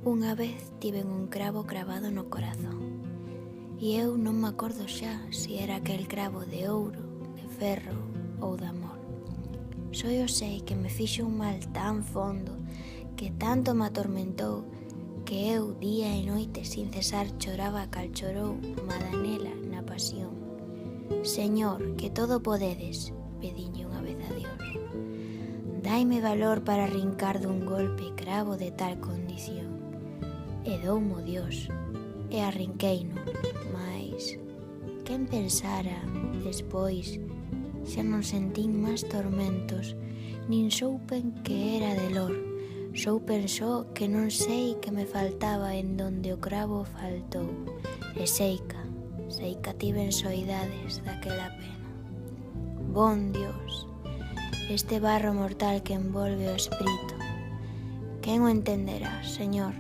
Unha vez tiven un cravo cravado no corazón e eu non me acordo xa se era aquel cravo de ouro, de ferro ou de amor. Só eu sei que me fixo un mal tan fondo que tanto me atormentou que eu día e noite sin cesar choraba cal chorou Madanela na pasión. Señor, que todo podedes, pediñe unha vez a Dios. Daime valor para arrincar dun golpe cravo de tal condición. E doumo Dios, e arrinqueino, mais quen pensara, despois, xa non sentín máis tormentos, nin soupen que era de lor, soupen só que non sei que me faltaba en donde o cravo faltou, e seica tiven soidades daquela pena. Bon Dios, este barro mortal que envolve o espírito, quen o entenderá, Señor?